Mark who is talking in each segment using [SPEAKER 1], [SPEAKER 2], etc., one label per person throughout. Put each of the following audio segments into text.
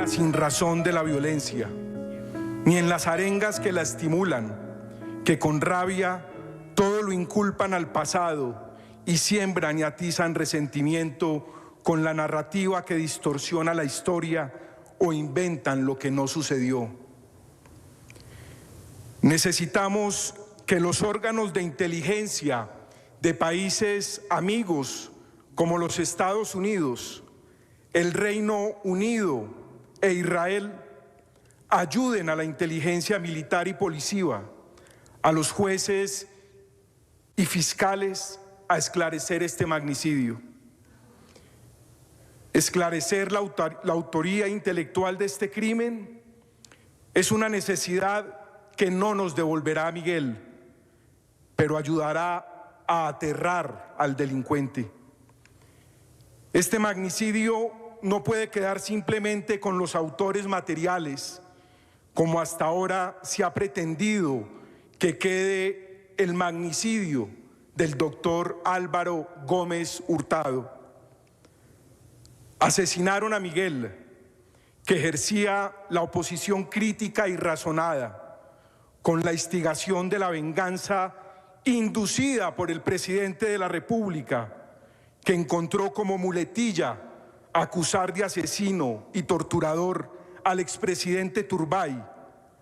[SPEAKER 1] sinrazón de la violencia, ni en las arengas que la estimulan, que con rabia todo lo inculpan al pasado y siembran y atizan resentimiento con la narrativa que distorsiona la historia o inventan lo que no sucedió. Necesitamos que los órganos de inteligencia de países amigos como los Estados Unidos, el Reino Unido e Israel ayuden a la inteligencia militar y policía, a los jueces y fiscales a esclarecer este magnicidio. Esclarecer la autoría intelectual de este crimen es una necesidad que no nos devolverá a Miguel, pero ayudará a aterrar al delincuente. Este magnicidio no puede quedar simplemente con los autores materiales, como hasta ahora se ha pretendido que quede el magnicidio del doctor Álvaro Gómez Hurtado. Asesinaron a Miguel, que ejercía la oposición crítica y razonada, con la instigación de la venganza inducida por el presidente de la República, que encontró como muletilla acusar de asesino y torturador al expresidente Turbay,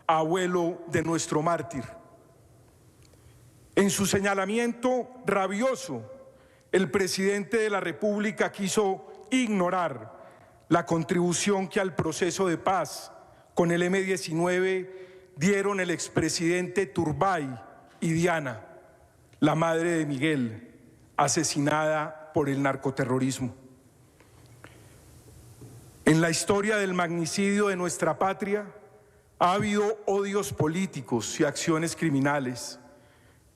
[SPEAKER 1] abuelo de nuestro mártir. En su señalamiento rabioso, el presidente de la República quiso ignorar la contribución que al proceso de paz con el M-19 dieron el expresidente Turbay y Diana, la madre de Miguel, asesinada por el narcoterrorismo. En la historia del magnicidio de nuestra patria ha habido odios políticos y acciones criminales,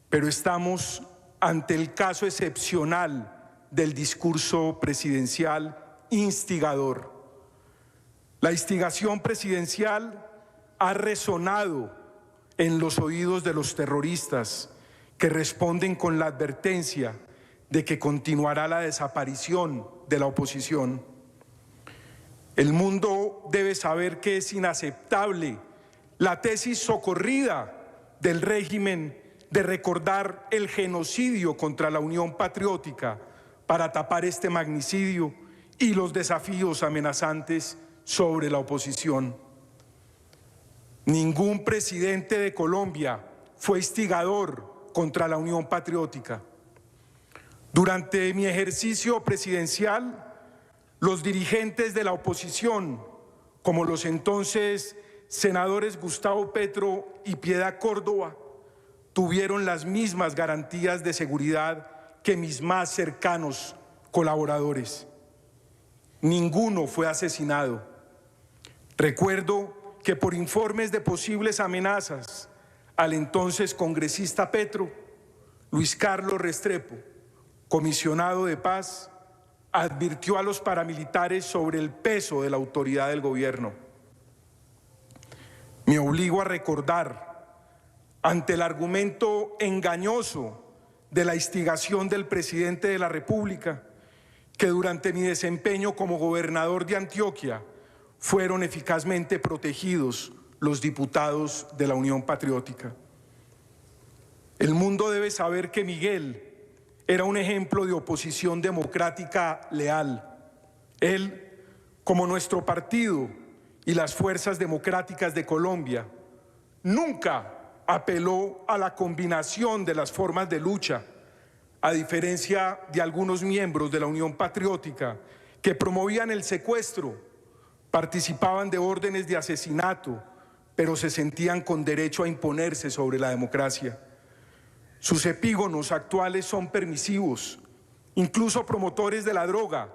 [SPEAKER 1] pero estamos ante el caso excepcional del discurso presidencial instigador. La instigación presidencial ha resonado en los oídos de los terroristas, que responden con la advertencia de que continuará la desaparición de la oposición. El mundo debe saber que es inaceptable la tesis socorrida del régimen de recordar el genocidio contra la Unión Patriótica para tapar este magnicidio y los desafíos amenazantes sobre la oposición. Ningún presidente de Colombia fue instigador contra la Unión Patriótica. Durante mi ejercicio presidencial, los dirigentes de la oposición, como los entonces senadores Gustavo Petro y Piedad Córdoba, tuvieron las mismas garantías de seguridad que mis más cercanos colaboradores. Ninguno fue asesinado. Recuerdo que por informes de posibles amenazas al entonces congresista Petro, Luis Carlos Restrepo, comisionado de paz, advirtió a los paramilitares sobre el peso de la autoridad del gobierno. Me obligo a recordar, ante el argumento engañoso de la instigación del presidente de la República, que durante mi desempeño como gobernador de Antioquia fueron eficazmente protegidos los diputados de la Unión Patriótica. El mundo debe saber que Miguel era un ejemplo de oposición democrática leal. Él, como nuestro partido y las fuerzas democráticas de Colombia, nunca apeló a la combinación de las formas de lucha, a diferencia de algunos miembros de la Unión Patriótica que promovían el secuestro, participaban de órdenes de asesinato, pero se sentían con derecho a imponerse sobre la democracia. Sus epígonos actuales son permisivos, incluso promotores de la droga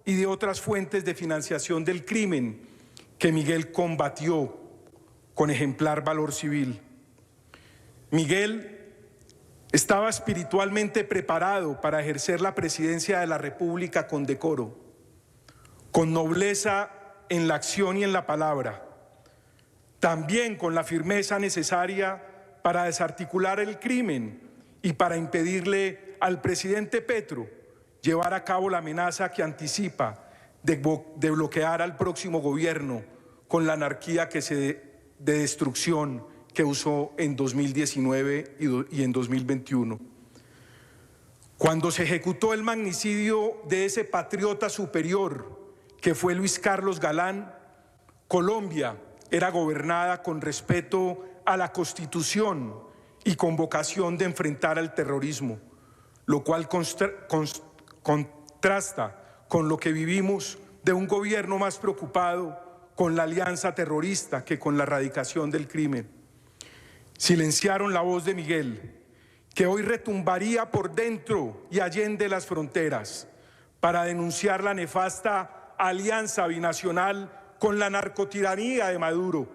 [SPEAKER 1] y de otras fuentes de financiación del crimen que Miguel combatió con ejemplar valor civil. Miguel estaba espiritualmente preparado para ejercer la presidencia de la República con decoro, con nobleza en la acción y en la palabra, también con la firmeza necesaria para desarticular el crimen y para impedirle al presidente Petro llevar a cabo la amenaza que anticipa de bloquear al próximo gobierno con la anarquía de destrucción que usó en 2019 y en 2021. Cuando se ejecutó el magnicidio de ese patriota superior que fue Luis Carlos Galán, Colombia era gobernada con respeto a la Constitución y con vocación de enfrentar al terrorismo, lo cual contrasta con lo que vivimos de un gobierno más preocupado con la alianza terrorista que con la erradicación del crimen. Silenciaron la voz de Miguel, que hoy retumbaría por dentro y allende las fronteras para denunciar la nefasta alianza binacional con la narcotiranía de Maduro.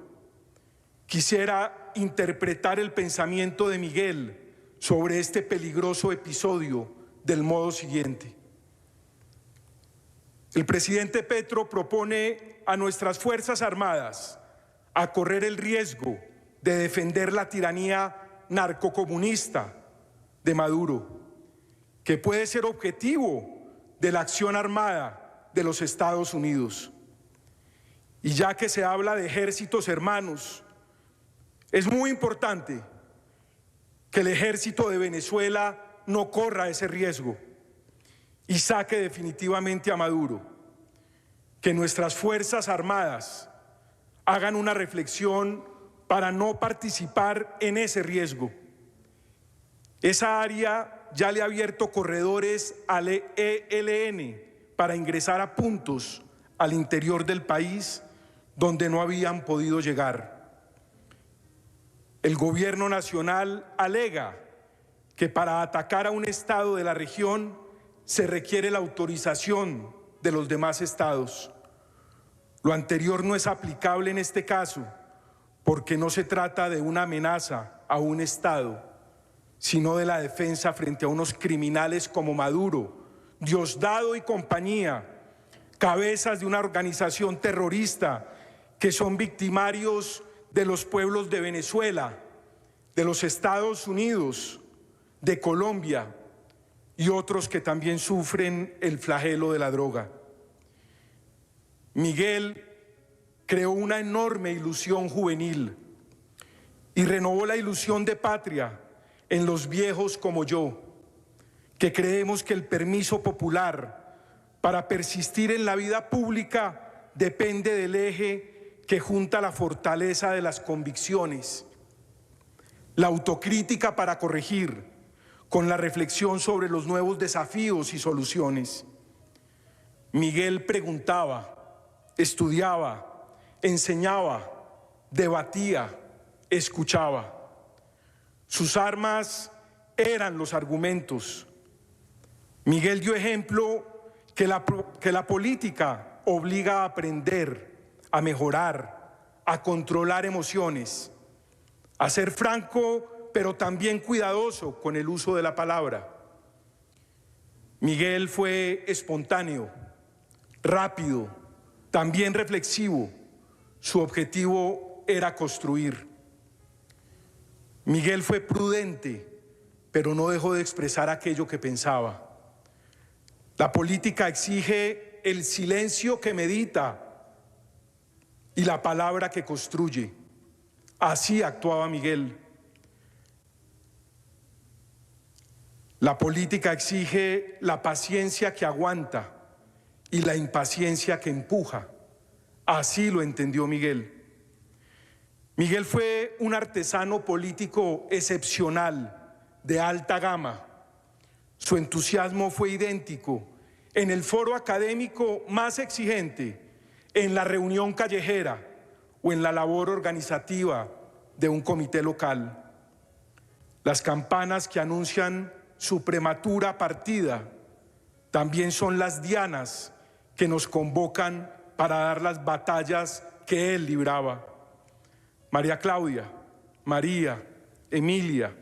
[SPEAKER 1] Quisiera interpretar el pensamiento de Miguel sobre este peligroso episodio del modo siguiente. El presidente Petro propone a nuestras Fuerzas Armadas a correr el riesgo de defender la tiranía narcocomunista de Maduro, que puede ser objetivo de la acción armada de los Estados Unidos. Y ya que se habla de ejércitos hermanos, es muy importante que el ejército de Venezuela no corra ese riesgo y saque definitivamente a Maduro, que nuestras Fuerzas Armadas hagan una reflexión para no participar en ese riesgo. Esa área ya le ha abierto corredores al ELN para ingresar a puntos al interior del país donde no habían podido llegar. El gobierno nacional alega que para atacar a un estado de la región se requiere la autorización de los demás estados. Lo anterior no es aplicable en este caso, porque no se trata de una amenaza a un estado, sino de la defensa frente a unos criminales como Maduro, Diosdado y compañía, cabezas de una organización terrorista que son victimarios de los pueblos de Venezuela, de los Estados Unidos, de Colombia y otros que también sufren el flagelo de la droga. Miguel creó una enorme ilusión juvenil y renovó la ilusión de patria en los viejos como yo, que creemos que el permiso popular para persistir en la vida pública depende del eje que junta la fortaleza de las convicciones, la autocrítica para corregir, con la reflexión sobre los nuevos desafíos y soluciones. Miguel preguntaba, estudiaba, enseñaba, debatía, escuchaba. Sus armas eran los argumentos. Miguel dio ejemplo que la política obliga a aprender, a mejorar, a controlar emociones, a ser franco, pero también cuidadoso con el uso de la palabra. Miguel fue espontáneo, rápido, también reflexivo. Su objetivo era construir. Miguel fue prudente, pero no dejó de expresar aquello que pensaba. La política exige el silencio que medita y la palabra que construye. Así actuaba Miguel. La política exige la paciencia que aguanta y la impaciencia que empuja. Así lo entendió Miguel. Miguel fue un artesano político excepcional, de alta gama. Su entusiasmo fue idéntico en el foro académico más exigente, en la reunión callejera o en la labor organizativa de un comité local. Las campanas que anuncian su prematura partida también son las dianas que nos convocan para dar las batallas que él libraba. María Claudia, María, Emilia,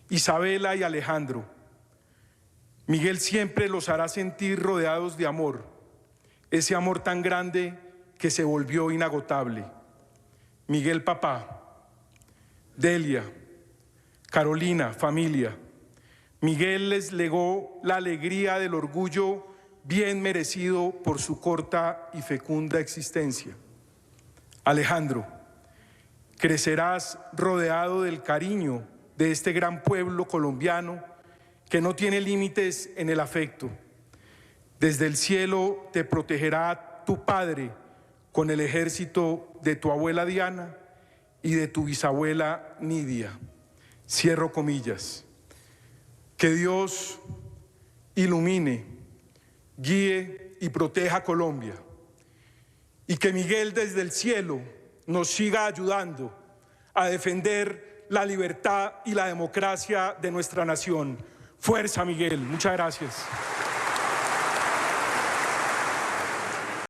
[SPEAKER 1] Isabela y Alejandro. Miguel siempre los hará sentir rodeados de amor, ese amor tan grande que se volvió inagotable. Miguel papá, Delia, Carolina, familia. Miguel les legó la alegría del orgullo bien merecido por su corta y fecunda existencia. Alejandro, crecerás rodeado del cariño de este gran pueblo colombiano que no tiene límites en el afecto. Desde el cielo te protegerá tu padre con el ejército de tu abuela Diana y de tu bisabuela Nidia. Cierro comillas. Que Dios ilumine, guíe y proteja a Colombia. Y que Miguel desde el cielo nos siga ayudando a defender la libertad y la democracia de nuestra nación. Fuerza, Miguel. Muchas gracias.